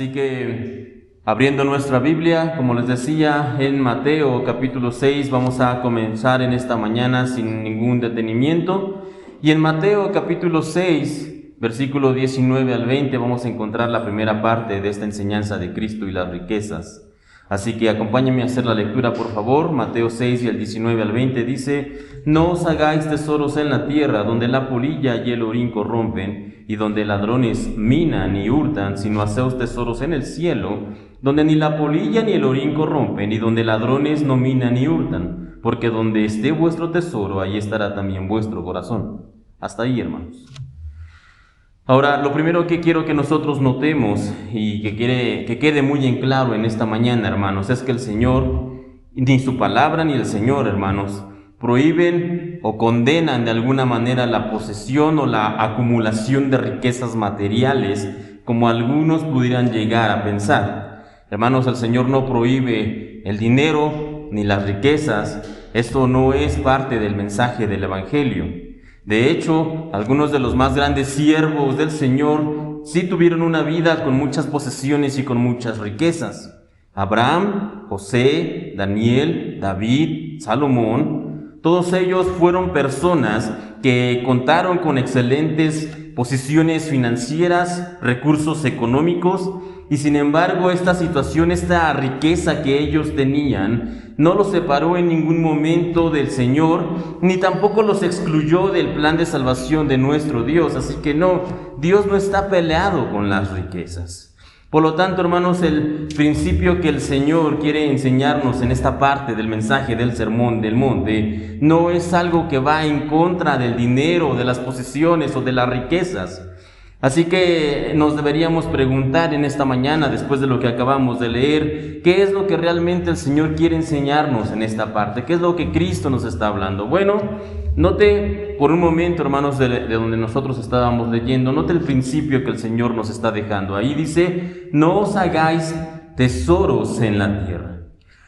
Así que, abriendo nuestra Biblia, como les decía, en Mateo capítulo 6, vamos a comenzar en esta mañana sin ningún detenimiento. Y en Mateo capítulo 6, versículo 19 al 20, vamos a encontrar la primera parte de esta enseñanza de Cristo y las riquezas. Así que acompáñenme a hacer la lectura, por favor. Mateo 6 y el 19 al 20 dice: No os hagáis tesoros en la tierra, donde la polilla y el orín corrompen, y donde ladrones minan y hurtan, sino haceos tesoros en el cielo, donde ni la polilla ni el orín corrompen, y donde ladrones no minan ni hurtan, porque donde esté vuestro tesoro, ahí estará también vuestro corazón. Hasta ahí, hermanos. Ahora, lo primero que quiero que nosotros notemos y que quede muy en claro en esta mañana, hermanos, es que el Señor, ni su palabra ni el Señor, hermanos, prohíben o condenan de alguna manera la posesión o la acumulación de riquezas materiales, como algunos pudieran llegar a pensar. Hermanos, el Señor no prohíbe el dinero ni las riquezas. Esto no es parte del mensaje del Evangelio. De hecho, algunos de los más grandes siervos del Señor sí tuvieron una vida con muchas posesiones y con muchas riquezas. Abraham, José, Daniel, David, Salomón, todos ellos fueron personas que contaron con excelentes posiciones financieras, recursos económicos, y sin embargo esta situación, esta riqueza que ellos tenían, no los separó en ningún momento del Señor, ni tampoco los excluyó del plan de salvación de nuestro Dios. Así que no, Dios no está peleado con las riquezas. Por lo tanto, hermanos, el principio que el Señor quiere enseñarnos en esta parte del mensaje del Sermón del Monte no es algo que va en contra del dinero, de las posesiones o de las riquezas. Así que nos deberíamos preguntar en esta mañana, después de lo que acabamos de leer, ¿qué es lo que realmente el Señor quiere enseñarnos en esta parte? ¿Qué es lo que Cristo nos está hablando? Bueno, note por un momento, hermanos, de donde nosotros estábamos leyendo, note el principio que el Señor nos está dejando. Ahí dice: no os hagáis tesoros en la tierra.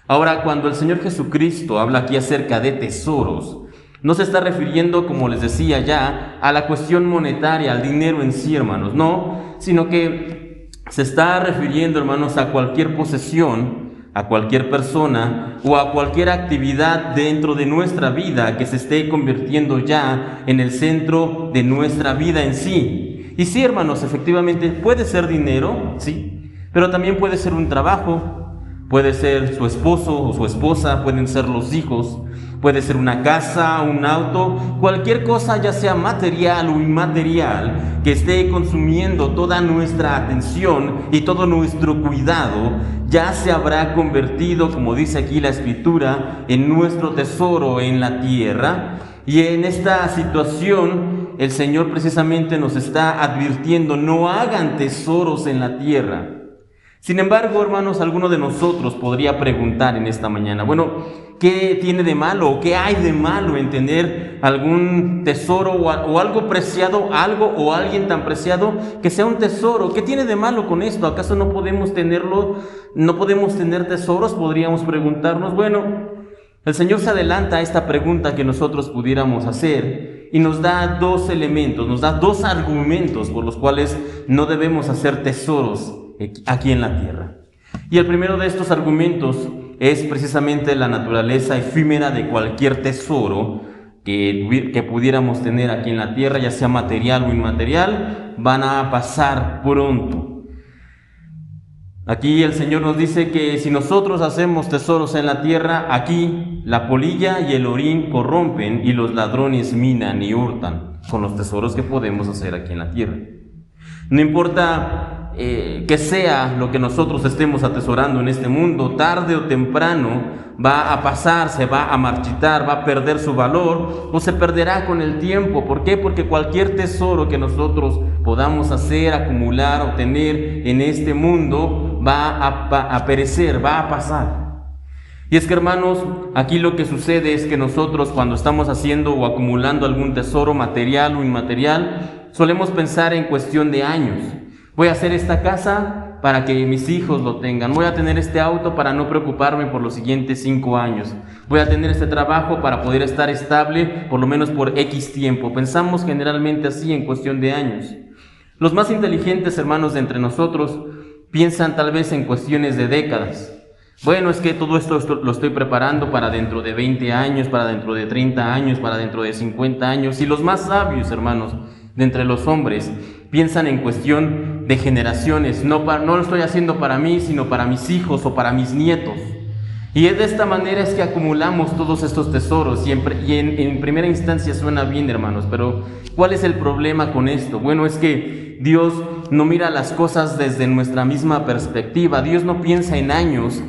Ahora, cuando el Señor Jesucristo habla aquí acerca de tesoros, no se está refiriendo, como les decía ya, a la cuestión monetaria, al dinero en sí, hermanos, no, sino que se está refiriendo, hermanos, a cualquier posesión, a cualquier persona o a cualquier actividad dentro de nuestra vida que se esté convirtiendo ya en el centro de nuestra vida en sí. Y sí, hermanos, efectivamente puede ser dinero, sí, pero también puede ser un trabajo, puede ser su esposo o su esposa, pueden ser los hijos, puede ser una casa, un auto, cualquier cosa, ya sea material o inmaterial, que esté consumiendo toda nuestra atención y todo nuestro cuidado, ya se habrá convertido, como dice aquí la Escritura, en nuestro tesoro en la tierra. Y en esta situación, el Señor precisamente nos está advirtiendo: no hagan tesoros en la tierra. Sin embargo, hermanos, alguno de nosotros podría preguntar en esta mañana: bueno, ¿qué tiene de malo o qué hay de malo en tener algún tesoro o algo preciado, algo o alguien tan preciado que sea un tesoro? ¿Qué tiene de malo con esto? ¿Acaso no podemos tenerlo? ¿No podemos tener tesoros? Podríamos preguntarnos. Bueno, el Señor se adelanta a esta pregunta que nosotros pudiéramos hacer y nos da dos elementos, nos da dos argumentos por los cuales no debemos hacer tesoros aquí en la tierra. Y el primero de estos argumentos es precisamente la naturaleza efímera de cualquier tesoro que pudiéramos tener aquí en la tierra, ya sea material o inmaterial, van a pasar pronto. Aquí el Señor nos dice que si nosotros hacemos tesoros en la tierra, aquí la polilla y el orín corrompen y los ladrones minan y hurtan. Son los tesoros que podemos hacer aquí en la tierra. No importa que sea lo que nosotros estemos atesorando en este mundo, tarde o temprano va a pasar, se va a marchitar, va a perder su valor o se perderá con el tiempo. ¿Por qué? Porque cualquier tesoro que nosotros podamos hacer, acumular o tener en este mundo va a perecer, va a pasar. Y es que, hermanos, aquí lo que sucede es que nosotros, cuando estamos haciendo o acumulando algún tesoro material o inmaterial, solemos pensar en cuestión de años. Voy a hacer esta casa para que mis hijos lo tengan. Voy a tener este auto para no preocuparme por los siguientes 5 años. Voy a tener este trabajo para poder estar estable por lo menos por X tiempo. Pensamos generalmente así en cuestión de años. Los más inteligentes, hermanos, de entre nosotros piensan tal vez en cuestiones de décadas. Bueno, es que todo esto lo estoy preparando para dentro de 20 años, para dentro de 30 años, para dentro de 50 años. Y los más sabios, hermanos, de entre los hombres, piensan en cuestión de generaciones. No lo estoy haciendo para mí, sino para mis hijos o para mis nietos. Y es de esta manera es que acumulamos todos estos tesoros. Y en primera instancia suena bien, hermanos, pero ¿cuál es el problema con esto? Bueno, es que Dios no mira las cosas desde nuestra misma perspectiva. Dios no piensa en años,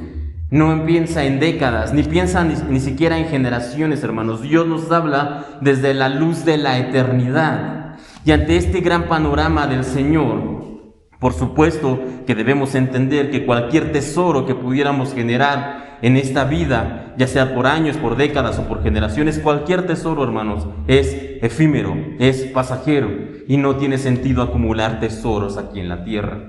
no piensa en décadas, ni piensa ni siquiera en generaciones, hermanos. Dios nos habla desde la luz de la eternidad. Y ante este gran panorama del Señor, por supuesto que debemos entender que cualquier tesoro que pudiéramos generar en esta vida, ya sea por años, por décadas o por generaciones, cualquier tesoro, hermanos, es efímero, es pasajero y no tiene sentido acumular tesoros aquí en la tierra.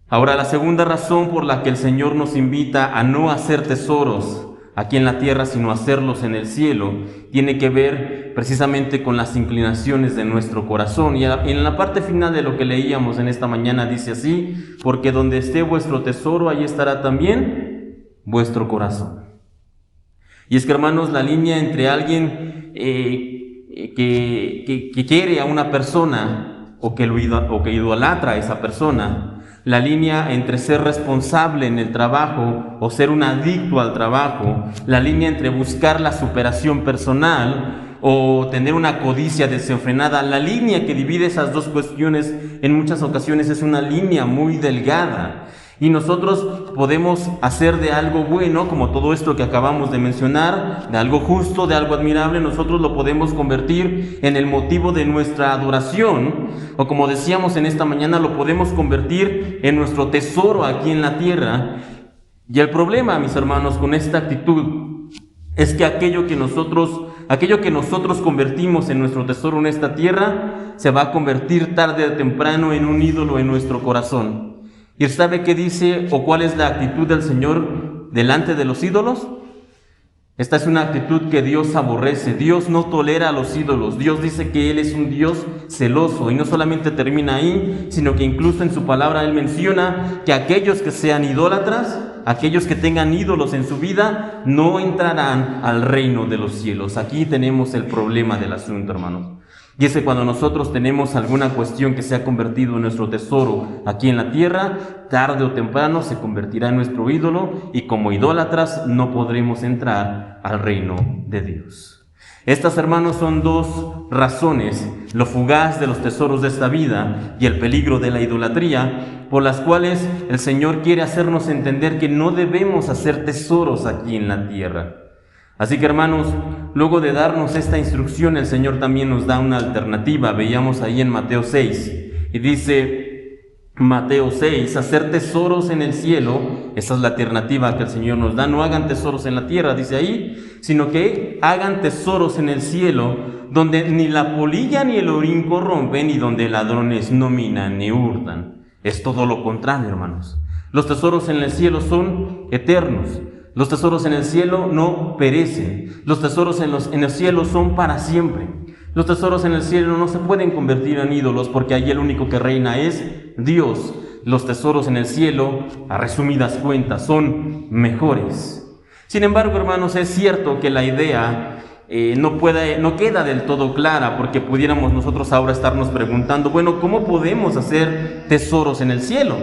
Ahora, la segunda razón por la que el Señor nos invita a no hacer tesoros aquí en la tierra, sino hacerlos en el cielo, tiene que ver precisamente con las inclinaciones de nuestro corazón. Y en la parte final de lo que leíamos en esta mañana dice así: porque donde esté vuestro tesoro, ahí estará también vuestro corazón. Y es que, hermanos, la línea entre alguien que quiere a una persona o que idolatra a esa persona, la línea entre ser responsable en el trabajo o ser un adicto al trabajo, la línea entre buscar la superación personal o tener una codicia desenfrenada, la línea que divide esas dos cuestiones en muchas ocasiones es una línea muy delgada. Y nosotros podemos hacer de algo bueno, como todo esto que acabamos de mencionar, de algo justo, de algo admirable, nosotros lo podemos convertir en el motivo de nuestra adoración, o como decíamos en esta mañana, lo podemos convertir en nuestro tesoro aquí en la tierra. Y el problema, mis hermanos, con esta actitud es que aquello que nosotros convertimos en nuestro tesoro en esta tierra, se va a convertir tarde o temprano en un ídolo en nuestro corazón. ¿Y sabe qué dice o cuál es la actitud del Señor delante de los ídolos? Esta es una actitud que Dios aborrece. Dios no tolera a los ídolos. Dios dice que Él es un Dios celoso. Y no solamente termina ahí, sino que incluso en su palabra Él menciona que aquellos que sean idólatras, aquellos que tengan ídolos en su vida, no entrarán al reino de los cielos. Aquí tenemos el problema del asunto, hermanos. Y es que cuando nosotros tenemos alguna cuestión que se ha convertido en nuestro tesoro aquí en la tierra, tarde o temprano se convertirá en nuestro ídolo y como idólatras no podremos entrar al reino de Dios. Estas, hermanos, son dos razones, lo fugaz de los tesoros de esta vida y el peligro de la idolatría, por las cuales el Señor quiere hacernos entender que no debemos hacer tesoros aquí en la tierra. Así que, hermanos, luego de darnos esta instrucción, el Señor también nos da una alternativa. Veíamos ahí en Mateo 6, y dice Mateo 6, hacer tesoros en el cielo. Esa es la alternativa que el Señor nos da. No hagan tesoros en la tierra, dice ahí, sino que hagan tesoros en el cielo, donde ni la polilla ni el orín corrompen, y donde ladrones no minan ni hurtan. Es todo lo contrario, hermanos. Los tesoros en el cielo son eternos. Los tesoros en el cielo no perecen. Los tesoros en el cielo son para siempre. Los tesoros en el cielo no se pueden convertir en ídolos porque allí el único que reina es Dios. Los tesoros en el cielo, a resumidas cuentas, son mejores. Sin embargo, hermanos, es cierto que la idea no queda del todo clara, porque pudiéramos nosotros ahora estarnos preguntando, bueno, ¿cómo podemos hacer tesoros en el cielo?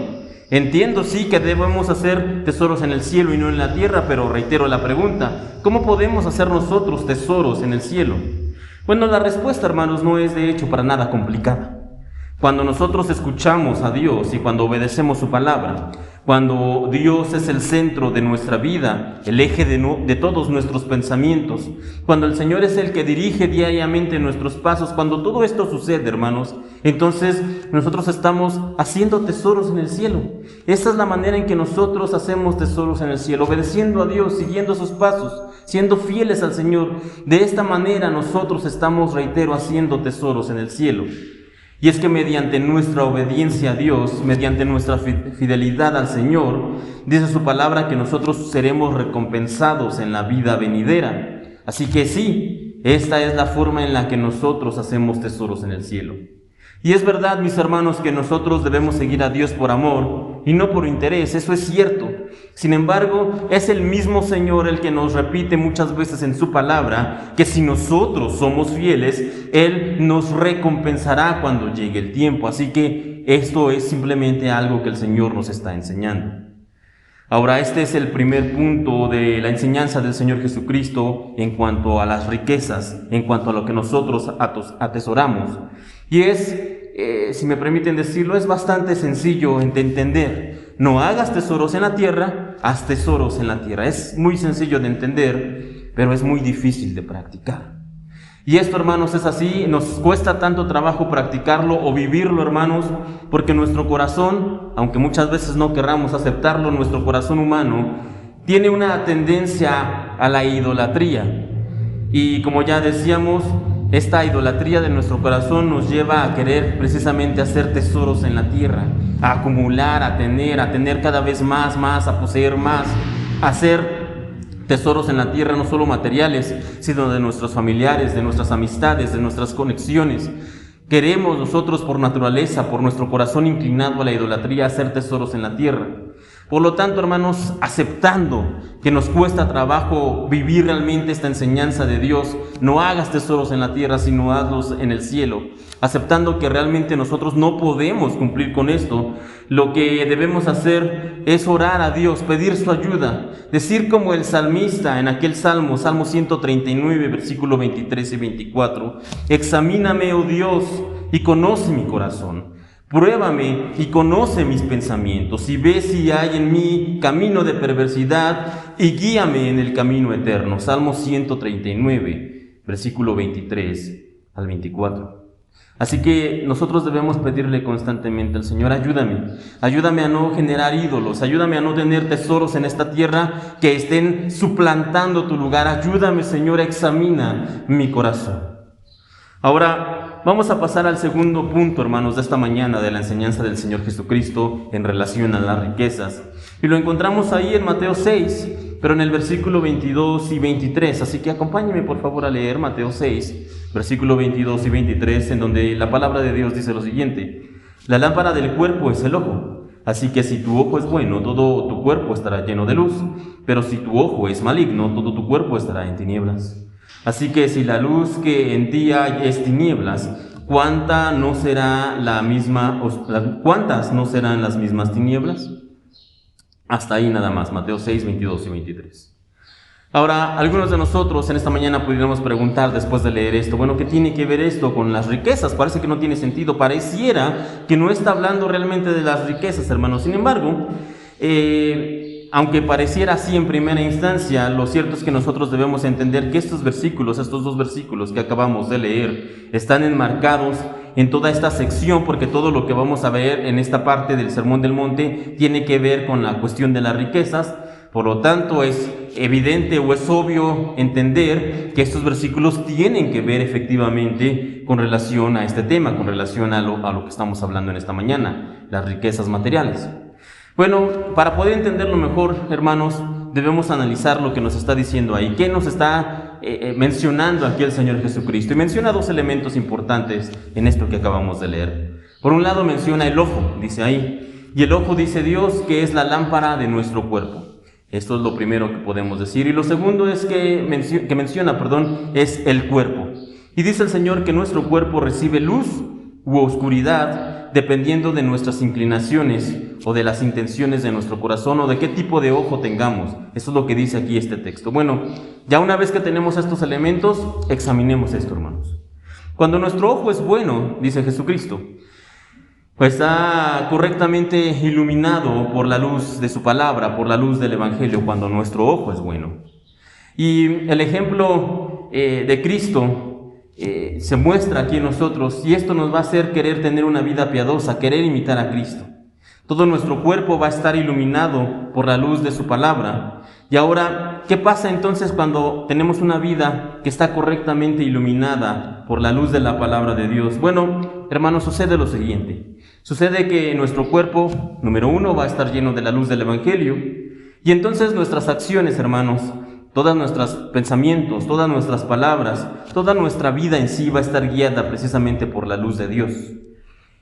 Entiendo, sí, que debemos hacer tesoros en el cielo y no en la tierra, pero reitero la pregunta, ¿cómo podemos hacer nosotros tesoros en el cielo? Bueno, la respuesta, hermanos, no es de hecho para nada complicada. Cuando nosotros escuchamos a Dios y cuando obedecemos su palabra, cuando Dios es el centro de nuestra vida, el eje de todos nuestros pensamientos, cuando el Señor es el que dirige diariamente nuestros pasos, cuando todo esto sucede, hermanos, entonces nosotros estamos haciendo tesoros en el cielo. Esa es la manera en que nosotros hacemos tesoros en el cielo, obedeciendo a Dios, siguiendo sus pasos, siendo fieles al Señor. De esta manera nosotros estamos, reitero, haciendo tesoros en el cielo. Y es que mediante nuestra obediencia a Dios, mediante nuestra fidelidad al Señor, dice su palabra que nosotros seremos recompensados en la vida venidera. Así que sí, esta es la forma en la que nosotros hacemos tesoros en el cielo. Y es verdad, mis hermanos, que nosotros debemos seguir a Dios por amor y no por interés, eso es cierto. Sin embargo, es el mismo Señor el que nos repite muchas veces en su palabra que si nosotros somos fieles, Él nos recompensará cuando llegue el tiempo. Así que esto es simplemente algo que el Señor nos está enseñando. Ahora, este es el primer punto de la enseñanza del Señor Jesucristo en cuanto a las riquezas, en cuanto a lo que nosotros atesoramos. Y es, si me permiten decirlo, es bastante sencillo de entender. No hagas tesoros en la tierra, haz tesoros en la tierra. Es muy sencillo de entender, pero es muy difícil de practicar. Y esto, hermanos, es así, nos cuesta tanto trabajo practicarlo o vivirlo, hermanos, porque nuestro corazón, aunque muchas veces no querramos aceptarlo, nuestro corazón humano tiene una tendencia a la idolatría. Y como ya decíamos, esta idolatría de nuestro corazón nos lleva a querer precisamente hacer tesoros en la tierra, a acumular, a tener cada vez más, a poseer más, a hacer tesoros en la tierra, no solo materiales, sino de nuestros familiares, de nuestras amistades, de nuestras conexiones. Queremos nosotros por naturaleza, por nuestro corazón inclinado a la idolatría, hacer tesoros en la tierra. Por lo tanto, hermanos, aceptando que nos cuesta trabajo vivir realmente esta enseñanza de Dios, no hagas tesoros en la tierra, sino hazlos en el cielo. Aceptando que realmente nosotros no podemos cumplir con esto, lo que debemos hacer es orar a Dios, pedir su ayuda, decir como el salmista en aquel Salmo 139, versículo 23 y 24, examíname, oh Dios, y conoce mi corazón. Pruébame y conoce mis pensamientos, y ve si hay en mí camino de perversidad, y guíame en el camino eterno. Salmo 139, versículo 23 al 24. Así que nosotros debemos pedirle constantemente al Señor, ayúdame a no generar ídolos, ayúdame a no tener tesoros en esta tierra que estén suplantando tu lugar. Ayúdame, Señor, examina mi corazón. Ahora, vamos a pasar al segundo punto, hermanos, de esta mañana de la enseñanza del Señor Jesucristo en relación a las riquezas. Y lo encontramos ahí en Mateo 6, pero en el versículo 22 y 23. Así que acompáñenme, por favor, a leer Mateo 6, versículo 22 y 23, en donde la palabra de Dios dice lo siguiente: la lámpara del cuerpo es el ojo. Así que si tu ojo es bueno, todo tu cuerpo estará lleno de luz. Pero si tu ojo es maligno, todo tu cuerpo estará en tinieblas. Así que si la luz que en ti hay es tinieblas, ¿cuántas no serán las mismas tinieblas? Hasta ahí nada más, Mateo 6, 22 y 23. Ahora, algunos de nosotros en esta mañana pudiéramos preguntar después de leer esto, bueno, ¿qué tiene que ver esto con las riquezas? Parece que no tiene sentido, pareciera que no está hablando realmente de las riquezas, hermanos. Sin embargo, aunque pareciera así en primera instancia, lo cierto es que nosotros debemos entender que estos dos versículos que acabamos de leer, están enmarcados en toda esta sección, porque todo lo que vamos a ver en esta parte del Sermón del Monte tiene que ver con la cuestión de las riquezas. Por lo tanto, es evidente o es obvio entender que estos versículos tienen que ver efectivamente con relación a este tema, con relación a lo que estamos hablando en esta mañana, las riquezas materiales. Bueno, para poder entenderlo mejor, hermanos, debemos analizar lo que nos está diciendo ahí. ¿Qué nos está mencionando aquí el Señor Jesucristo? Y menciona dos elementos importantes en esto que acabamos de leer. Por un lado menciona el ojo, dice ahí. Y el ojo, dice Dios, que es la lámpara de nuestro cuerpo. Esto es lo primero que podemos decir. Y lo segundo es es el cuerpo. Y dice el Señor que nuestro cuerpo recibe luz u oscuridad dependiendo de nuestras inclinaciones o de las intenciones de nuestro corazón o de qué tipo de ojo tengamos. Eso es lo que dice aquí este texto. Bueno, ya una vez que tenemos estos elementos, examinemos esto, hermanos. Cuando nuestro ojo es bueno, dice Jesucristo, pues está correctamente iluminado por la luz de su palabra, por la luz del Evangelio, cuando nuestro ojo es bueno. Y el ejemplo de Cristo se muestra aquí en nosotros, y esto nos va a hacer querer tener una vida piadosa, querer imitar a Cristo. Todo nuestro cuerpo va a estar iluminado por la luz de su palabra. Y ahora, ¿qué pasa entonces cuando tenemos una vida que está correctamente iluminada por la luz de la palabra de Dios? Bueno, hermanos, sucede lo siguiente. Sucede que nuestro cuerpo, número uno, va a estar lleno de la luz del Evangelio, y entonces nuestras acciones, hermanos, todos nuestros pensamientos, todas nuestras palabras, toda nuestra vida en sí va a estar guiada precisamente por la luz de Dios.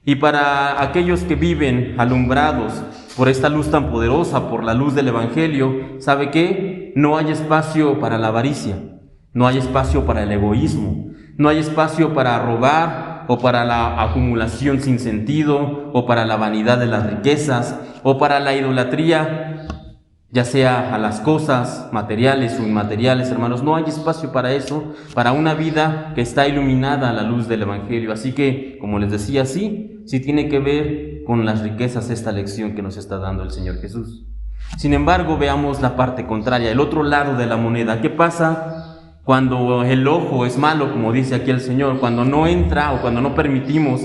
Y para aquellos que viven alumbrados por esta luz tan poderosa, por la luz del Evangelio, ¿sabe qué? No hay espacio para la avaricia, no hay espacio para el egoísmo, no hay espacio para robar o para la acumulación sin sentido o para la vanidad de las riquezas o para la idolatría, ya sea a las cosas materiales o inmateriales, hermanos. No hay espacio para eso, para una vida que está iluminada a la luz del Evangelio. Así que, como les decía, sí tiene que ver con las riquezas esta lección que nos está dando el Señor Jesús. Sin embargo, veamos la parte contraria, el otro lado de la moneda. ¿Qué pasa cuando el ojo es malo, como dice aquí el Señor? Cuando no entra o cuando no permitimos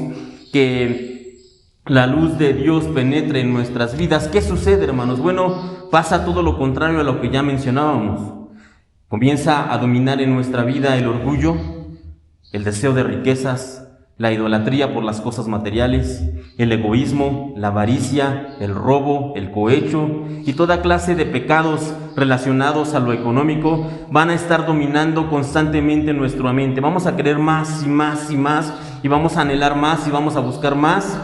que la luz de Dios penetre en nuestras vidas. ¿Qué sucede, hermanos? Bueno, pasa todo lo contrario a lo que ya mencionábamos. Comienza a dominar en nuestra vida el orgullo, el deseo de riquezas, la idolatría por las cosas materiales, el egoísmo, la avaricia, el robo, el cohecho y toda clase de pecados relacionados a lo económico van a estar dominando constantemente nuestra mente. Vamos a querer más y más y más, y vamos a anhelar más y vamos a buscar más.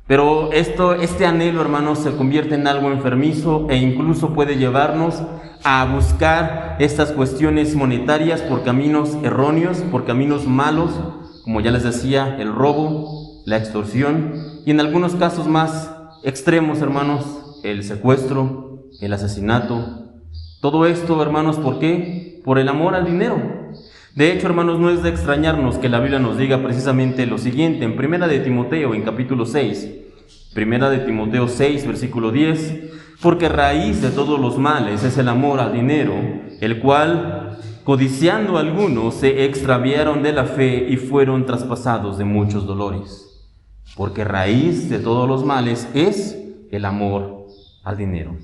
Pero este anhelo, hermanos, se convierte en algo enfermizo e incluso puede llevarnos a buscar estas cuestiones monetarias por caminos erróneos, por caminos malos, como ya les decía, el robo, la extorsión y en algunos casos más extremos, hermanos, el secuestro, el asesinato. Todo esto, hermanos, ¿por qué? Por el amor al dinero. De hecho, hermanos, no es de extrañarnos que la Biblia nos diga precisamente lo siguiente en Primera de Timoteo, en capítulo 6. Primera de Timoteo 6, versículo 10. Porque raíz de todos los males es el amor al dinero, el cual, codiciando algunos, se extraviaron de la fe y fueron traspasados de muchos dolores. Porque raíz de todos los males es el amor al dinero.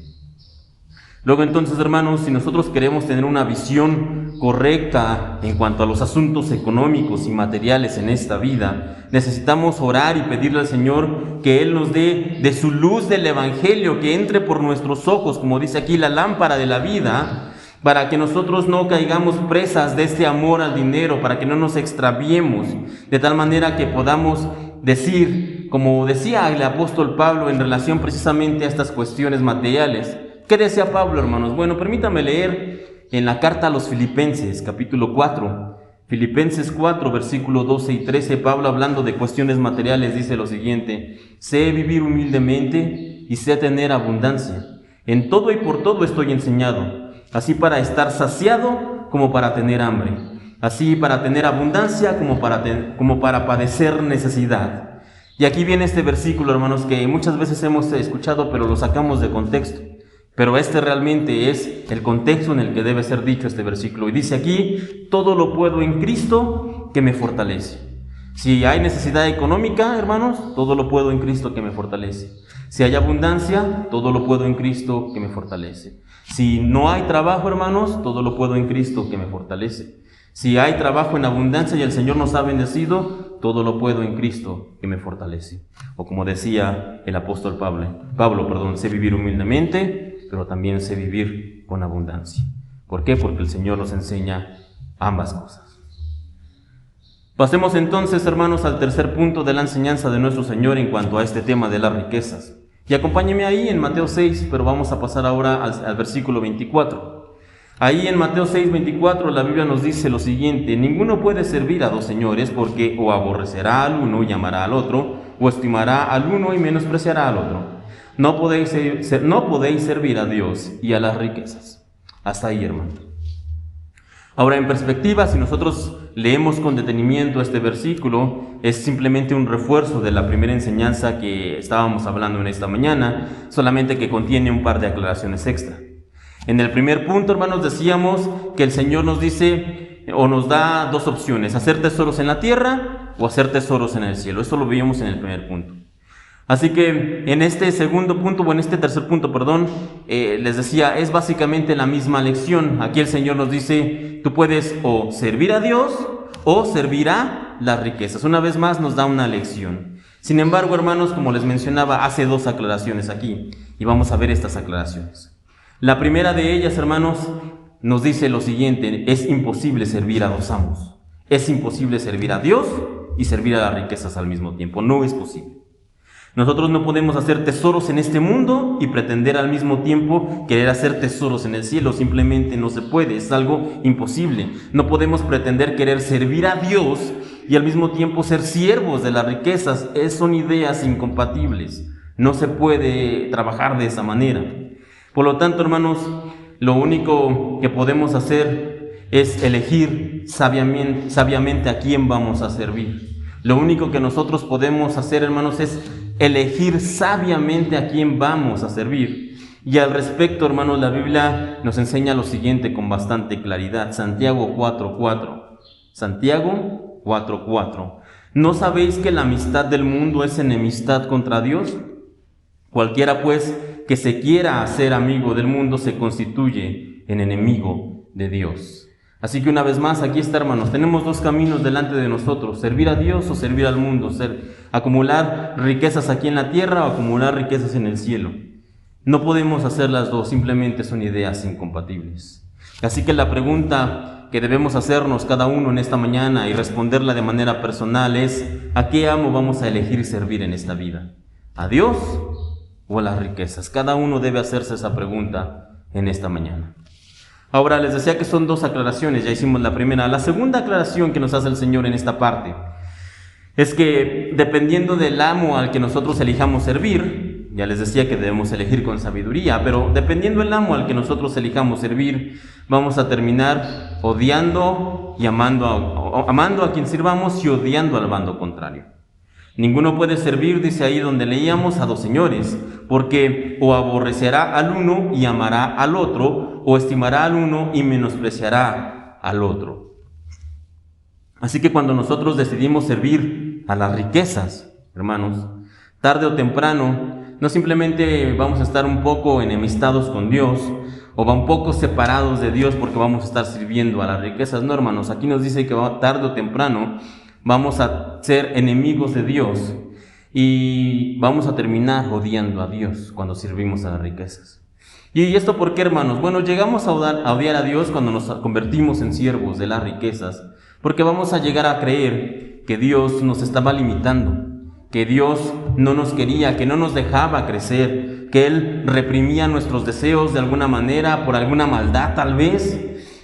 Luego entonces, hermanos, si nosotros queremos tener una visión correcta en cuanto a los asuntos económicos y materiales en esta vida, necesitamos orar y pedirle al Señor que Él nos dé de su luz del Evangelio, que entre por nuestros ojos, como dice aquí, la lámpara de la vida, para que nosotros no caigamos presas de este amor al dinero, para que no nos extraviemos, de tal manera que podamos decir, como decía el apóstol Pablo en relación precisamente a estas cuestiones materiales. ¿Qué decía Pablo, hermanos? Bueno, permítame leer en la carta a los Filipenses, capítulo 4. Filipenses 4, versículo 12 y 13, Pablo, hablando de cuestiones materiales, dice lo siguiente: sé vivir humildemente y sé tener abundancia. En todo y por todo estoy enseñado, así para estar saciado como para tener hambre, así para tener abundancia como para padecer necesidad. Y aquí viene este versículo, hermanos, que muchas veces hemos escuchado, pero lo sacamos de contexto. Pero este realmente es el contexto en el que debe ser dicho este versículo. Y dice aquí: todo lo puedo en Cristo que me fortalece. Si hay necesidad económica, hermanos, todo lo puedo en Cristo que me fortalece. Si hay abundancia, todo lo puedo en Cristo que me fortalece. Si no hay trabajo, hermanos, todo lo puedo en Cristo que me fortalece. Si hay trabajo en abundancia y el Señor nos ha bendecido, todo lo puedo en Cristo que me fortalece. O como decía el apóstol Pablo, sé vivir humildemente, pero también sé vivir con abundancia. ¿Por qué? Porque el Señor nos enseña ambas cosas. Pasemos entonces, hermanos, al tercer punto de la enseñanza de nuestro Señor en cuanto a este tema de las riquezas. Y acompáñenme ahí en Mateo 6, pero vamos a pasar ahora al versículo 24. Ahí en Mateo 6, 24, la Biblia nos dice lo siguiente: ninguno puede servir a dos señores, porque o aborrecerá al uno y amará al otro, o estimará al uno y menospreciará al otro. No podéis servir a Dios y a las riquezas. Hasta ahí, hermano. Ahora, en perspectiva, si nosotros leemos con detenimiento este versículo, es simplemente un refuerzo de la primera enseñanza que estábamos hablando en esta mañana, solamente que contiene un par de aclaraciones extra. En el primer punto, hermanos, decíamos que el Señor nos dice o nos da dos opciones: hacer tesoros en la tierra o hacer tesoros en el cielo. Esto lo vimos en el primer punto. Así que en este tercer punto, les decía, es básicamente la misma lección. Aquí el Señor nos dice: tú puedes o servir a Dios o servir a las riquezas. Una vez más nos da una lección. Sin embargo, hermanos, como les mencionaba, hace dos aclaraciones aquí, y vamos a ver estas aclaraciones. La primera de ellas, hermanos, nos dice lo siguiente: es imposible servir a dos amos. Es imposible servir a Dios y servir a las riquezas al mismo tiempo. No es posible. Nosotros no podemos hacer tesoros en este mundo y pretender al mismo tiempo querer hacer tesoros en el cielo. Simplemente no se puede, es algo imposible. No podemos pretender querer servir a Dios y al mismo tiempo ser siervos de las riquezas. Son ideas incompatibles. No se puede trabajar de esa manera. Por lo tanto, hermanos, lo único que podemos hacer es elegir sabiamente a quién vamos a servir. Lo único que nosotros podemos hacer, hermanos, es elegir sabiamente a quién vamos a servir. Y al respecto, hermanos, la Biblia nos enseña lo siguiente con bastante claridad. Santiago 4:4. Santiago 4:4. ¿No sabéis que la amistad del mundo es enemistad contra Dios? Cualquiera, pues, que se quiera hacer amigo del mundo se constituye en enemigo de Dios. Así que una vez más, aquí está, hermanos, tenemos dos caminos delante de nosotros: servir a Dios o servir al mundo, acumular riquezas aquí en la tierra o acumular riquezas en el cielo. No podemos hacer las dos, simplemente son ideas incompatibles. Así que la pregunta que debemos hacernos cada uno en esta mañana y responderla de manera personal es: ¿a qué amo vamos a elegir servir en esta vida? ¿A Dios o a las riquezas? Cada uno debe hacerse esa pregunta en esta mañana. Ahora, les decía que son dos aclaraciones, ya hicimos la primera. La segunda aclaración que nos hace el Señor en esta parte es que dependiendo del amo al que nosotros elijamos servir, ya les decía que debemos elegir con sabiduría, pero dependiendo del amo al que nosotros elijamos servir, vamos a terminar odiando y amando a quien sirvamos y odiando al bando contrario. Ninguno puede servir, dice ahí donde leíamos, a dos señores, porque o aborrecerá al uno y amará al otro, o estimará al uno y menospreciará al otro. Así que cuando nosotros decidimos servir a las riquezas, hermanos, tarde o temprano, no simplemente vamos a estar un poco enemistados con Dios, o un poco separados de Dios porque vamos a estar sirviendo a las riquezas. No, hermanos, aquí nos dice que tarde o temprano vamos a ser enemigos de Dios y vamos a terminar odiando a Dios cuando servimos a las riquezas. ¿Y esto por qué, hermanos? Bueno, llegamos a odiar a Dios cuando nos convertimos en siervos de las riquezas, porque vamos a llegar a creer que Dios nos estaba limitando, que Dios no nos quería, que no nos dejaba crecer, que Él reprimía nuestros deseos de alguna manera, por alguna maldad tal vez,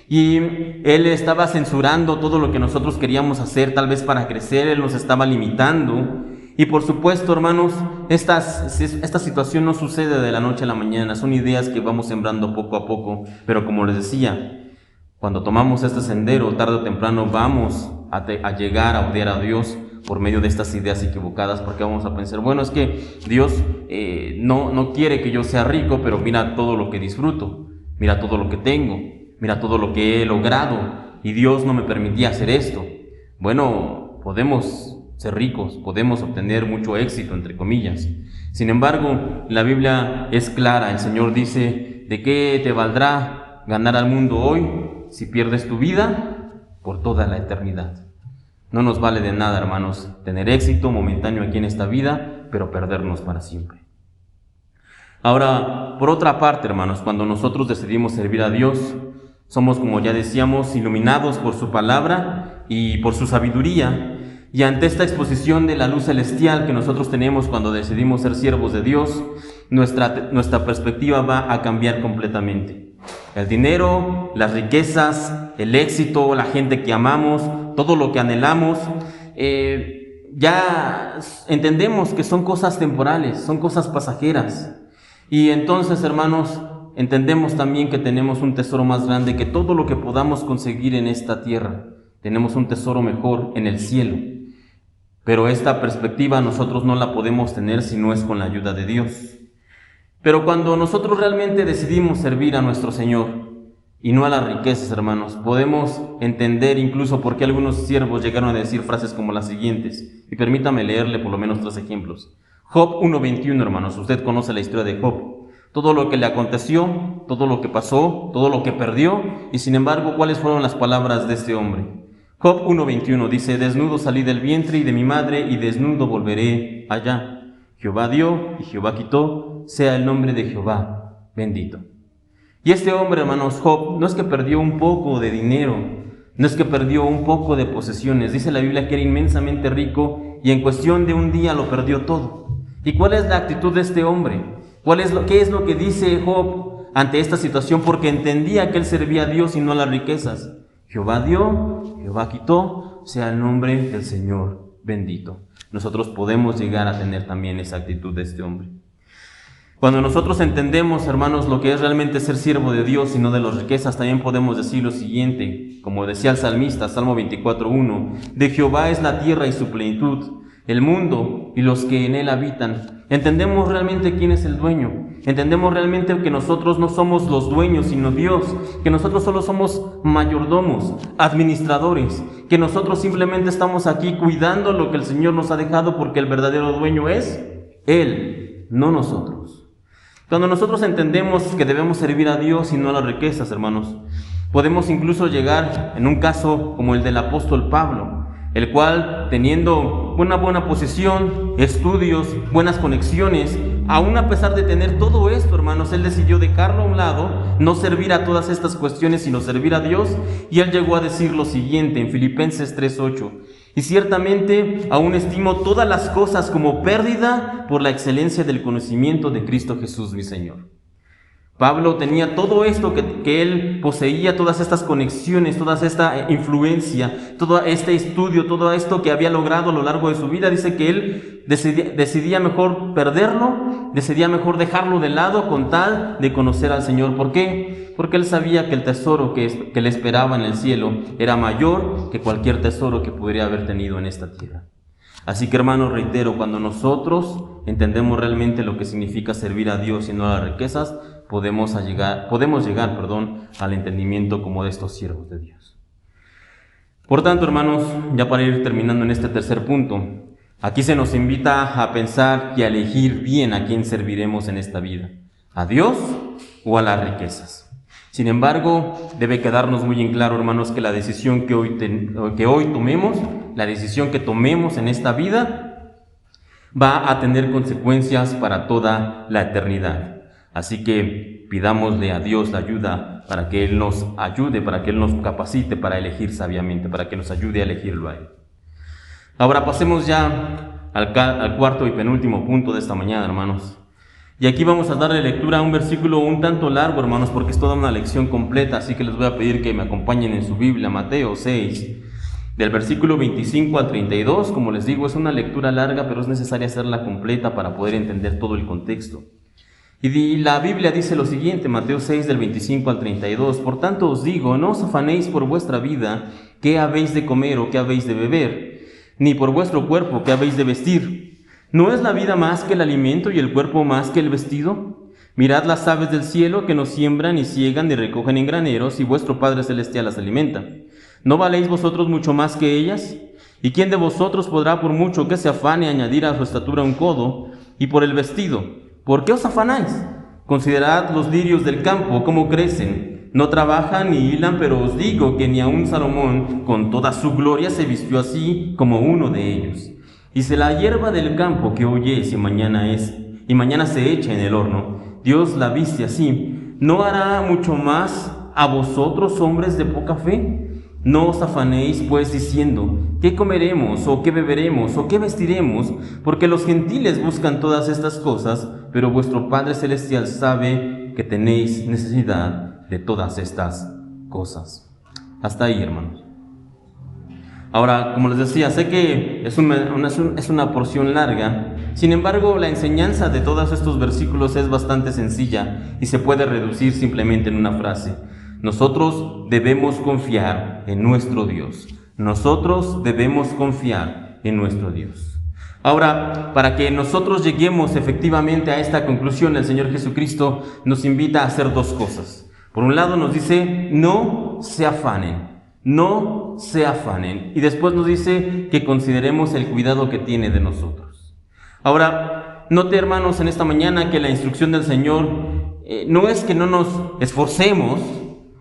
y Él estaba censurando todo lo que nosotros queríamos hacer, tal vez para crecer. Él nos estaba limitando. Y por supuesto, hermanos, esta situación no sucede de la noche a la mañana, son ideas que vamos sembrando poco a poco, pero como les decía, cuando tomamos este sendero, tarde o temprano vamos a llegar a odiar a Dios por medio de estas ideas equivocadas, porque vamos a pensar, bueno, es que Dios no quiere que yo sea rico, pero mira todo lo que disfruto, mira todo lo que tengo, mira todo lo que he logrado, y Dios no me permitía hacer esto. Bueno, podemos ser ricos, podemos obtener mucho éxito, entre comillas. Sin embargo, la Biblia es clara. El Señor dice: ¿de qué te valdrá ganar al mundo hoy si pierdes tu vida por toda la eternidad? No nos vale de nada, hermanos, tener éxito momentáneo aquí en esta vida, pero perdernos para siempre. Ahora, por otra parte, hermanos, cuando nosotros decidimos servir a Dios, somos, como ya decíamos, iluminados por su palabra y por su sabiduría. Y ante esta exposición de la luz celestial que nosotros tenemos cuando decidimos ser siervos de Dios, nuestra perspectiva va a cambiar completamente. El dinero, las riquezas, el éxito, la gente que amamos, todo lo que anhelamos, ya entendemos que son cosas temporales, son cosas pasajeras. Y entonces, hermanos, entendemos también que tenemos un tesoro más grande que todo lo que podamos conseguir en esta tierra. Tenemos un tesoro mejor en el cielo. Pero esta perspectiva nosotros no la podemos tener si no es con la ayuda de Dios. Pero cuando nosotros realmente decidimos servir a nuestro Señor y no a las riquezas, hermanos, podemos entender incluso por qué algunos siervos llegaron a decir frases como las siguientes. Y permítame leerle por lo menos 3 ejemplos. Job 1:21, hermanos, usted conoce la historia de Job. Todo lo que le aconteció, todo lo que pasó, todo lo que perdió, y sin embargo, ¿cuáles fueron las palabras de este hombre? Job 1:21 dice: desnudo salí del vientre y de mi madre, y desnudo volveré allá. Jehová dio y Jehová quitó, sea el nombre de Jehová bendito. Y este hombre, hermanos, Job, no es que perdió un poco de dinero, no es que perdió un poco de posesiones. Dice la Biblia que era inmensamente rico y en cuestión de un día lo perdió todo. ¿Y cuál es la actitud de este hombre? ¿Qué es lo que dice Job ante esta situación? Porque entendía que él servía a Dios y no a las riquezas. Jehová dio, Jehová quitó, sea el nombre del Señor bendito. Nosotros podemos llegar a tener también esa actitud de este hombre. Cuando nosotros entendemos, hermanos, lo que es realmente ser siervo de Dios y no de las riquezas, también podemos decir lo siguiente, como decía el salmista, Salmo 24:1, de Jehová es la tierra y su plenitud, el mundo y los que en él habitan. Entendemos realmente quién es el dueño. Entendemos realmente que nosotros no somos los dueños, sino Dios, que nosotros solo somos mayordomos, administradores, que nosotros simplemente estamos aquí cuidando lo que el Señor nos ha dejado, porque el verdadero dueño es Él, no nosotros. Cuando nosotros entendemos que debemos servir a Dios y no a las riquezas, hermanos, podemos incluso llegar en un caso como el del apóstol Pablo, el cual, teniendo una buena posición, estudios, buenas conexiones, aún a pesar de tener todo esto, hermanos, él decidió dejarlo a un lado, no servir a todas estas cuestiones, sino servir a Dios, y él llegó a decir lo siguiente en Filipenses 3:8, y ciertamente aún estimo todas las cosas como pérdida por la excelencia del conocimiento de Cristo Jesús mi Señor. Pablo tenía todo esto que él poseía, todas estas conexiones, toda esta influencia, todo este estudio, todo esto que había logrado a lo largo de su vida. Dice que él decidía mejor perderlo, decidía mejor dejarlo de lado con tal de conocer al Señor. ¿Por qué? Porque él sabía que el tesoro que le esperaba en el cielo era mayor que cualquier tesoro que podría haber tenido en esta tierra. Así que, hermanos, reitero, cuando nosotros entendemos realmente lo que significa servir a Dios y no a las riquezas, podemos llegar, al entendimiento como de estos siervos de Dios. Por tanto, hermanos, ya para ir terminando en este tercer punto, aquí se nos invita a pensar y a elegir bien a quién serviremos en esta vida, ¿a Dios o a las riquezas? Sin embargo, debe quedarnos muy en claro, hermanos, que la decisión que hoy tomemos, la decisión que tomemos en esta vida, va a tener consecuencias para toda la eternidad. Así que pidámosle a Dios la ayuda para que Él nos ayude, para que Él nos capacite para elegir sabiamente, para que nos ayude a elegirlo a Él. Ahora pasemos ya al cuarto y penúltimo punto de esta mañana, hermanos. Y aquí vamos a darle lectura a un versículo un tanto largo, hermanos, porque es toda una lección completa, así que les voy a pedir que me acompañen en su Biblia, Mateo 6, del versículo 25 al 32. Como les digo, es una lectura larga, pero es necesaria hacerla completa para poder entender todo el contexto. Y la Biblia dice lo siguiente, Mateo 6, del 25 al 32, por tanto os digo, no os afanéis por vuestra vida, qué habéis de comer o qué habéis de beber, ni por vuestro cuerpo, qué habéis de vestir. ¿No es la vida más que el alimento y el cuerpo más que el vestido? Mirad las aves del cielo que no siembran, ni siegan, ni recogen en graneros, y vuestro Padre Celestial las alimenta. ¿No valéis vosotros mucho más que ellas? ¿Y quién de vosotros podrá, por mucho que se afane, añadir a su estatura un codo? Y por el vestido, ¿por qué os afanáis? Considerad los lirios del campo, cómo crecen. No trabajan ni hilan, pero os digo que ni aun Salomón, con toda su gloria, se vistió así como uno de ellos. Y si la hierba del campo que hoy es y mañana se echa en el horno, Dios la viste así, ¿no hará mucho más a vosotros, hombres de poca fe? No os afanéis pues diciendo, ¿qué comeremos o qué beberemos o qué vestiremos? Porque los gentiles buscan todas estas cosas, pero vuestro Padre Celestial sabe que tenéis necesidad de todas estas cosas. Hasta ahí, hermanos. Ahora, como les decía, sé que es una porción larga, sin embargo, la enseñanza de todos estos versículos es bastante sencilla y se puede reducir simplemente en una frase. Nosotros debemos confiar en nuestro Dios. Nosotros debemos confiar en nuestro Dios. Ahora, para que nosotros lleguemos efectivamente a esta conclusión, el Señor Jesucristo nos invita a hacer dos cosas. Por un lado nos dice, no se afanen. No se afanen. Y después nos dice que consideremos el cuidado que tiene de nosotros. Ahora, note, hermanos, en esta mañana que la instrucción del Señor no es que no nos esforcemos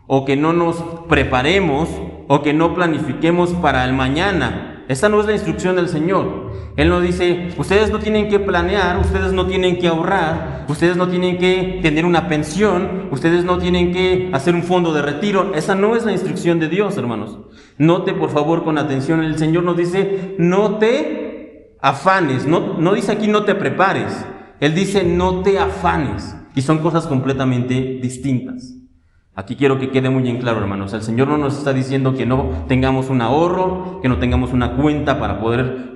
o que no nos preparemos o que no planifiquemos para el mañana. Esta no es la instrucción del Señor. Él nos dice, ustedes no tienen que planear, ustedes no tienen que ahorrar, ustedes no tienen que tener una pensión, ustedes no tienen que hacer un fondo de retiro. Esa no es la instrucción de Dios, hermanos. Note por favor con atención, el Señor nos dice, no te afanes, no dice aquí no te prepares, Él dice no te afanes, y son cosas completamente distintas. Aquí quiero que quede muy en claro, hermanos, el Señor no nos está diciendo que no tengamos un ahorro, que no tengamos una cuenta para poder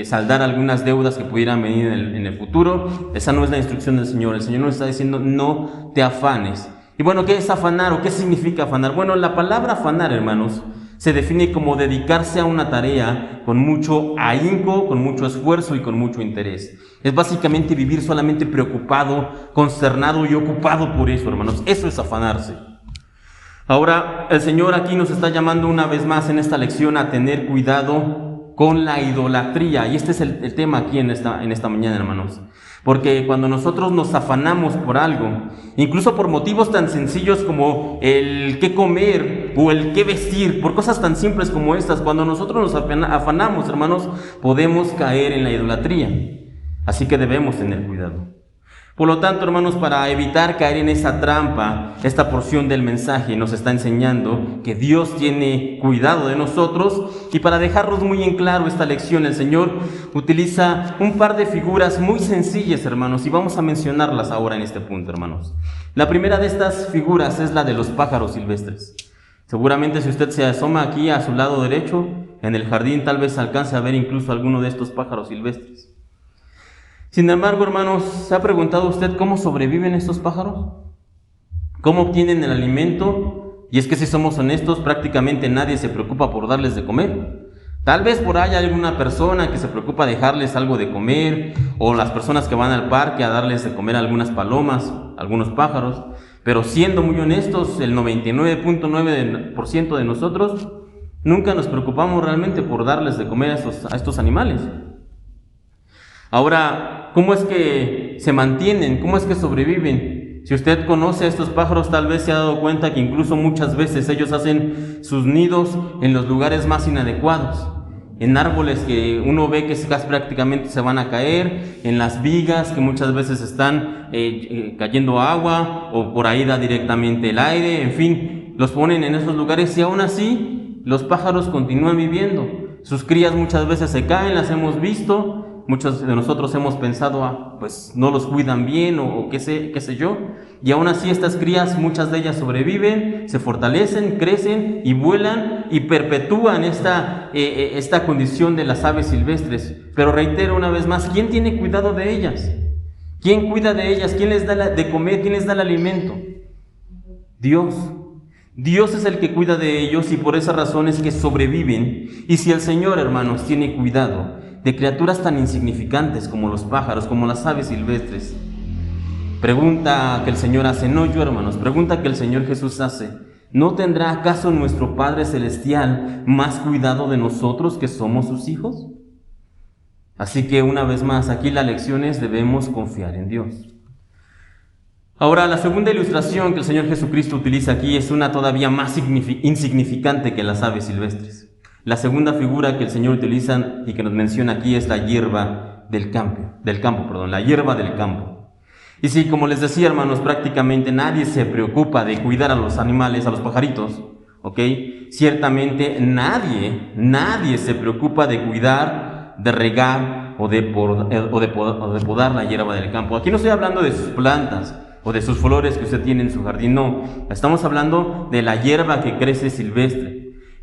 saldar algunas deudas que pudieran venir en el futuro. Esa no es la instrucción del Señor. El Señor nos está diciendo no te afanes. Y bueno, ¿qué es afanar o qué significa afanar? Bueno, la palabra afanar, hermanos, se define como dedicarse a una tarea con mucho ahínco, con mucho esfuerzo y con mucho interés. Es básicamente vivir solamente preocupado, consternado y ocupado por eso, hermanos. Eso es afanarse. Ahora, el Señor aquí nos está llamando una vez más en esta lección a tener cuidado con la idolatría. Y este es el tema aquí en esta mañana, hermanos. Porque cuando nosotros nos afanamos por algo, incluso por motivos tan sencillos como el qué comer o el qué vestir, por cosas tan simples como estas, cuando nosotros nos afanamos, hermanos, podemos caer en la idolatría. Así que debemos tener cuidado. Por lo tanto, hermanos, para evitar caer en esa trampa, esta porción del mensaje nos está enseñando que Dios tiene cuidado de nosotros, y para dejarnos muy en claro esta lección, el Señor utiliza un par de figuras muy sencillas, hermanos, y vamos a mencionarlas ahora en este punto, hermanos. La primera de estas figuras es la de los pájaros silvestres. Seguramente si usted se asoma aquí a su lado derecho, en el jardín, tal vez alcance a ver incluso alguno de estos pájaros silvestres. Sin embargo, hermanos, ¿se ha preguntado usted cómo sobreviven estos pájaros? ¿Cómo obtienen el alimento? Y es que si somos honestos, prácticamente nadie se preocupa por darles de comer. Tal vez por ahí hay alguna persona que se preocupa de dejarles algo de comer, o las personas que van al parque a darles de comer a algunas palomas, algunos pájaros, pero siendo muy honestos, el 99.9% de nosotros nunca nos preocupamos realmente por darles de comer a estos animales. Ahora, ¿cómo es que se mantienen? ¿Cómo es que sobreviven? Si usted conoce a estos pájaros, tal vez se ha dado cuenta que incluso muchas veces ellos hacen sus nidos en los lugares más inadecuados, en árboles que uno ve que casi prácticamente se van a caer, en las vigas que muchas veces están cayendo agua, o por ahí da directamente el aire, en fin, los ponen en esos lugares y aún así los pájaros continúan viviendo. Sus crías muchas veces se caen, las hemos visto. Muchos de nosotros hemos pensado, pues no los cuidan bien o qué sé yo, y aún así estas crías, muchas de ellas sobreviven, se fortalecen, crecen y vuelan y perpetúan esta condición de las aves silvestres. Pero reitero una vez más, ¿quién tiene cuidado de ellas? ¿Quién cuida de ellas? ¿Quién les da de comer? ¿Quién les da el alimento? Dios. Dios es el que cuida de ellos, y por esa razón es que sobreviven. Y si el Señor, hermanos, tiene cuidado de criaturas tan insignificantes como los pájaros, como las aves silvestres, pregunta que el Señor hace, no yo, hermanos, pregunta que el Señor Jesús hace, ¿no tendrá acaso nuestro Padre Celestial más cuidado de nosotros que somos sus hijos? Así que una vez más, aquí la lección es: debemos confiar en Dios. Ahora, la segunda ilustración que el Señor Jesucristo utiliza aquí es una todavía más insignificante que las aves silvestres. La segunda figura que el Señor utiliza y que nos menciona aquí es la hierba del campo, la hierba del campo. Y sí, como les decía, hermanos, prácticamente nadie se preocupa de cuidar a los animales, a los pajaritos, ¿ok? Ciertamente nadie se preocupa de cuidar, de regar o de podar la hierba del campo. Aquí no estoy hablando de sus plantas o de sus flores que usted tiene en su jardín, no. Estamos hablando de la hierba que crece silvestre.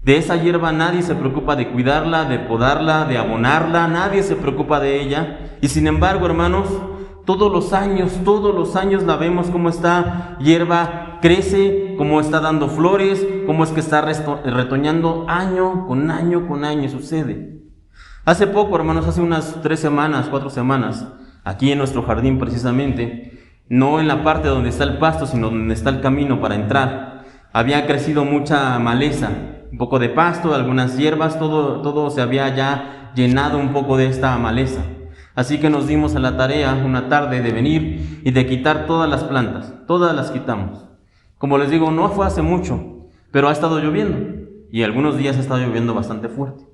De esa hierba nadie se preocupa de cuidarla, de podarla, de abonarla, nadie se preocupa de ella. Y sin embargo, hermanos, todos los años la vemos como esta hierba crece, como está dando flores, como es que está retoñando año con año, sucede. Hace poco, hermanos, hace unas 4 semanas, aquí en nuestro jardín precisamente, no en la parte donde está el pasto, sino donde está el camino para entrar, había crecido mucha maleza, un poco de pasto, algunas hierbas, todo se había ya llenado un poco de esta maleza. Así que nos dimos a la tarea una tarde de venir y de quitar todas las plantas, todas las quitamos. Como les digo, no fue hace mucho, pero ha estado lloviendo, y algunos días ha estado lloviendo bastante fuerte.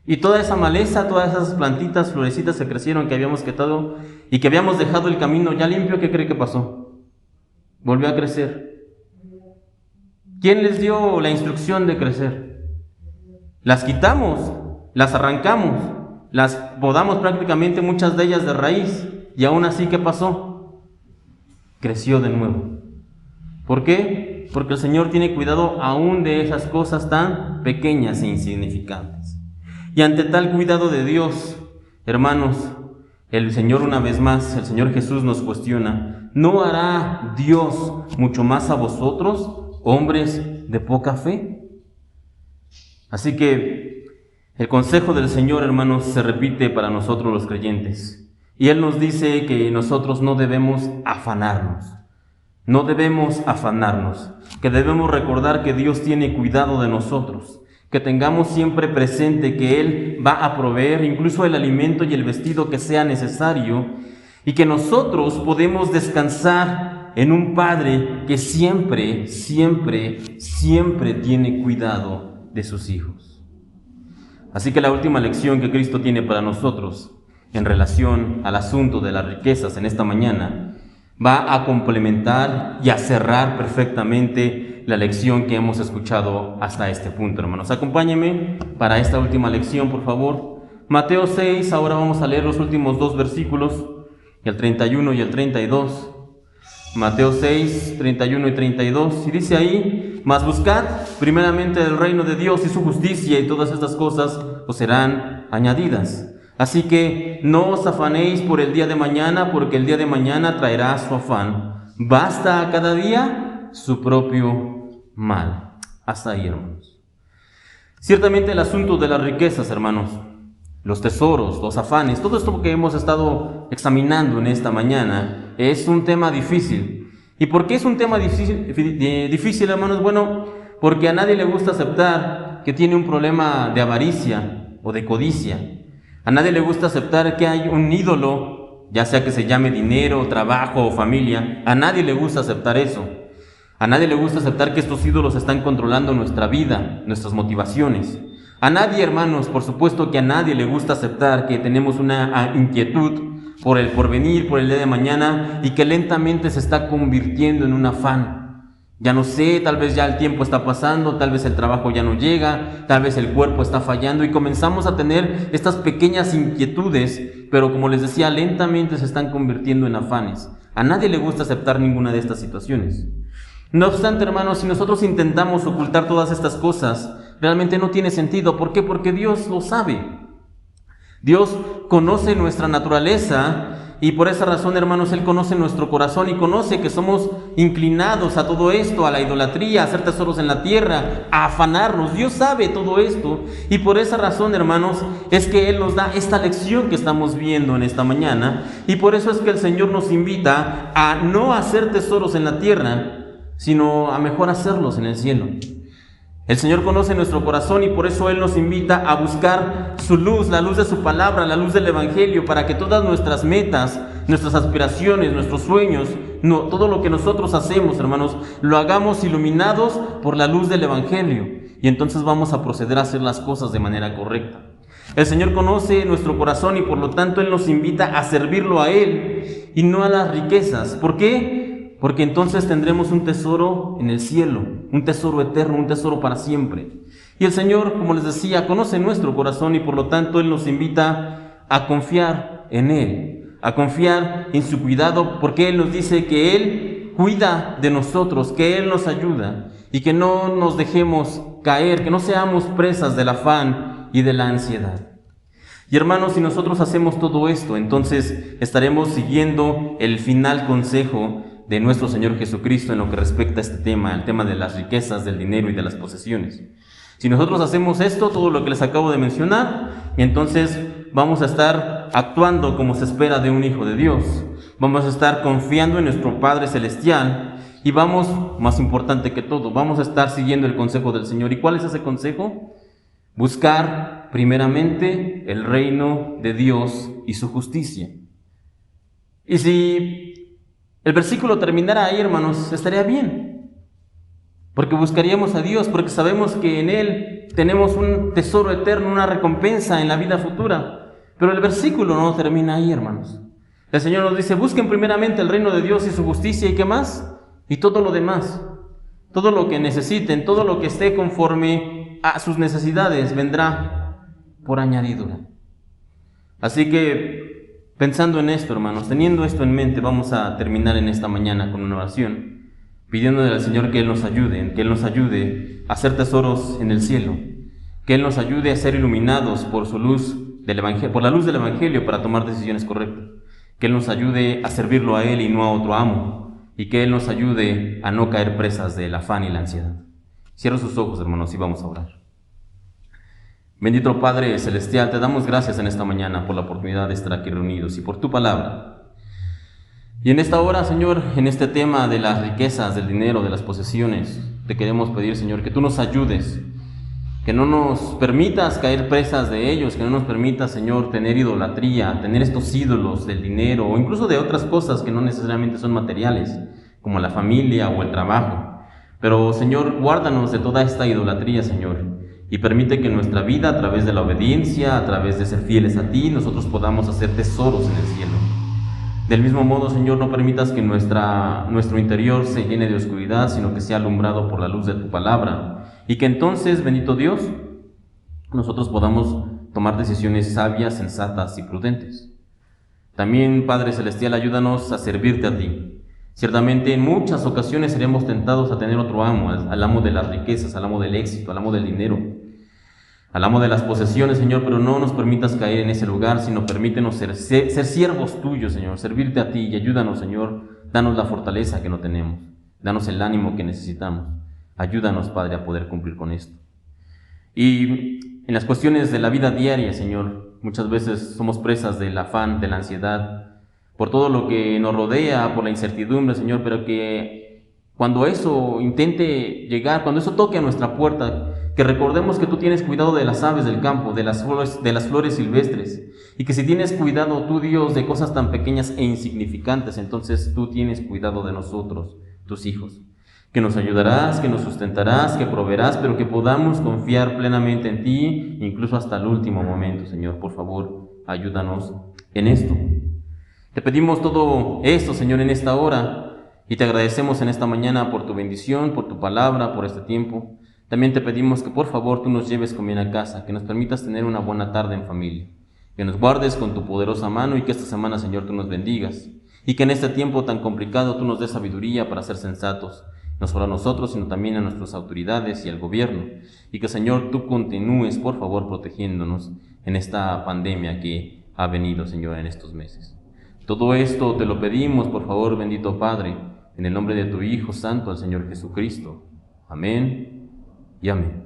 Y toda esa maleza, todas esas plantitas, florecitas que crecieron, que habíamos quitado y que habíamos dejado el camino ya limpio, ¿qué cree que pasó? Volvió a crecer. ¿Quién les dio la instrucción de crecer? Las quitamos, las arrancamos, las podamos prácticamente muchas de ellas de raíz, y aún así, ¿qué pasó? Creció de nuevo. ¿Por qué? Porque el Señor tiene cuidado aún de esas cosas tan pequeñas e insignificantes. Y ante tal cuidado de Dios, hermanos, el Señor una vez más, el Señor Jesús nos cuestiona: ¿no hará Dios mucho más a vosotros, hombres de poca fe? Así que el consejo del Señor, hermanos, se repite para nosotros los creyentes. Y Él nos dice que nosotros no debemos afanarnos. No debemos afanarnos, que debemos recordar que Dios tiene cuidado de nosotros, que tengamos siempre presente que Él va a proveer incluso el alimento y el vestido que sea necesario, y que nosotros podemos descansar en un Padre que siempre, siempre, siempre tiene cuidado de sus hijos. Así que la última lección que Cristo tiene para nosotros en relación al asunto de las riquezas en esta mañana va a complementar y a cerrar perfectamente la lección que hemos escuchado hasta este punto, hermanos. Acompáñenme para esta última lección, por favor. Mateo 6, ahora vamos a leer los últimos dos versículos, el 31 y el 32. Mateo 6, 31 y 32, y dice ahí: mas buscad primeramente el reino de Dios y su justicia, y todas estas cosas os serán añadidas. Así que no os afanéis por el día de mañana, porque el día de mañana traerá su afán. Basta a cada día su propio mal. Hasta ahí, hermanos. Ciertamente el asunto de las riquezas, hermanos, los tesoros, los afanes, todo esto que hemos estado examinando en esta mañana es un tema difícil. ¿Y por qué es un tema difícil, hermanos? Bueno, porque a nadie le gusta aceptar que tiene un problema de avaricia o de codicia. A nadie le gusta aceptar que hay un ídolo, ya sea que se llame dinero, trabajo o familia. A nadie le gusta aceptar eso. A nadie le gusta aceptar que estos ídolos están controlando nuestra vida, nuestras motivaciones. A nadie, hermanos, por supuesto que a nadie le gusta aceptar que tenemos una inquietud por el porvenir, por el día de mañana, y que lentamente se está convirtiendo en un afán. Ya no sé, tal vez ya el tiempo está pasando, tal vez el trabajo ya no llega, tal vez el cuerpo está fallando, y comenzamos a tener estas pequeñas inquietudes, pero como les decía, lentamente se están convirtiendo en afanes. A nadie le gusta aceptar ninguna de estas situaciones. No obstante, hermanos, si nosotros intentamos ocultar todas estas cosas, realmente no tiene sentido. ¿Por qué? Porque Dios lo sabe. Dios conoce nuestra naturaleza, y por esa razón, hermanos, Él conoce nuestro corazón y conoce que somos inclinados a todo esto, a la idolatría, a hacer tesoros en la tierra, a afanarnos. Dios sabe todo esto, y por esa razón, hermanos, es que Él nos da esta lección que estamos viendo en esta mañana, y por eso es que el Señor nos invita a no hacer tesoros en la tierra, sino a mejor hacerlos en el cielo. El Señor conoce nuestro corazón, y por eso Él nos invita a buscar su luz, la luz de su palabra, la luz del Evangelio, para que todas nuestras metas, nuestras aspiraciones, nuestros sueños, todo lo que nosotros hacemos, hermanos, lo hagamos iluminados por la luz del Evangelio, y entonces vamos a proceder a hacer las cosas de manera correcta. El Señor conoce nuestro corazón, y por lo tanto Él nos invita a servirlo a Él y no a las riquezas. ¿Por qué? Porque entonces tendremos un tesoro en el cielo, un tesoro eterno, un tesoro para siempre. Y el Señor, como les decía, conoce nuestro corazón, y por lo tanto Él nos invita a confiar en Él, a confiar en su cuidado, porque Él nos dice que Él cuida de nosotros, que Él nos ayuda, y que no nos dejemos caer, que no seamos presas del afán y de la ansiedad. Y hermanos, si nosotros hacemos todo esto, entonces estaremos siguiendo el final consejo de nuestro Señor Jesucristo en lo que respecta a este tema, el tema de las riquezas, del dinero y de las posesiones. Si nosotros hacemos esto, todo lo que les acabo de mencionar, entonces vamos a estar actuando como se espera de un hijo de Dios. Vamos a estar confiando en nuestro Padre Celestial, y vamos, más importante que todo, vamos a estar siguiendo el consejo del Señor. ¿Y cuál es ese consejo? Buscar primeramente el reino de Dios y su justicia. Y si el versículo terminara ahí, hermanos, estaría bien, porque buscaríamos a Dios, porque sabemos que en Él tenemos un tesoro eterno, una recompensa en la vida futura. Pero el versículo no termina ahí, hermanos. El Señor nos dice: busquen primeramente el reino de Dios y su justicia, ¿y qué más? Y todo lo demás, todo lo que necesiten, todo lo que esté conforme a sus necesidades vendrá por añadidura. Así que, pensando en esto, hermanos, teniendo esto en mente, vamos a terminar en esta mañana con una oración, pidiéndole al Señor que Él nos ayude a hacer tesoros en el cielo, que Él nos ayude a ser iluminados por su luz del Evangelio, por la luz del Evangelio para tomar decisiones correctas, que Él nos ayude a servirlo a Él y no a otro amo, y que Él nos ayude a no caer presas del afán y la ansiedad. Cierra sus ojos, hermanos, y vamos a orar. Bendito Padre Celestial, te damos gracias en esta mañana por la oportunidad de estar aquí reunidos y por tu palabra. Y en esta hora, Señor, en este tema de las riquezas, del dinero, de las posesiones, te queremos pedir, Señor, que tú nos ayudes, que no nos permitas caer presas de ellos, que no nos permitas, Señor, tener idolatría, tener estos ídolos del dinero o incluso de otras cosas que no necesariamente son materiales, como la familia o el trabajo. Pero, Señor, guárdanos de toda esta idolatría, Señor, y permite que en nuestra vida, a través de la obediencia, a través de ser fieles a ti, nosotros podamos hacer tesoros en el cielo. Del mismo modo, Señor, no permitas que nuestro interior se llene de oscuridad, sino que sea alumbrado por la luz de tu palabra. Y que entonces, bendito Dios, nosotros podamos tomar decisiones sabias, sensatas y prudentes. También, Padre Celestial, ayúdanos a servirte a ti. Ciertamente, en muchas ocasiones seremos tentados a tener otro amo, al amo de las riquezas, al amo del éxito, al amo del dinero, al amo de las posesiones, Señor, pero no nos permitas caer en ese lugar, sino permítenos ser siervos tuyos, Señor, servirte a ti y ayúdanos, Señor, danos la fortaleza que no tenemos, danos el ánimo que necesitamos, ayúdanos, Padre, a poder cumplir con esto. Y en las cuestiones de la vida diaria, Señor, muchas veces somos presas del afán, de la ansiedad, por todo lo que nos rodea, por la incertidumbre, Señor, pero que cuando eso intente llegar, cuando eso toque a nuestra puerta, que recordemos que tú tienes cuidado de las aves del campo, de las flores silvestres, y que si tienes cuidado tú, Dios, de cosas tan pequeñas e insignificantes, entonces tú tienes cuidado de nosotros, tus hijos, que nos ayudarás, que nos sustentarás, que proveerás, pero que podamos confiar plenamente en ti, incluso hasta el último momento, Señor. Por favor, ayúdanos en esto. Te pedimos todo esto, Señor, en esta hora, y te agradecemos en esta mañana por tu bendición, por tu palabra, por este tiempo. También te pedimos que por favor tú nos lleves con bien a casa, que nos permitas tener una buena tarde en familia, que nos guardes con tu poderosa mano y que esta semana, Señor, tú nos bendigas, y que en este tiempo tan complicado tú nos des sabiduría para ser sensatos, no solo a nosotros, sino también a nuestras autoridades y al gobierno, y que, Señor, tú continúes, por favor, protegiéndonos en esta pandemia que ha venido, Señor, en estos meses. Todo esto te lo pedimos, por favor, bendito Padre, en el nombre de tu Hijo Santo, el Señor Jesucristo. Amén y amén.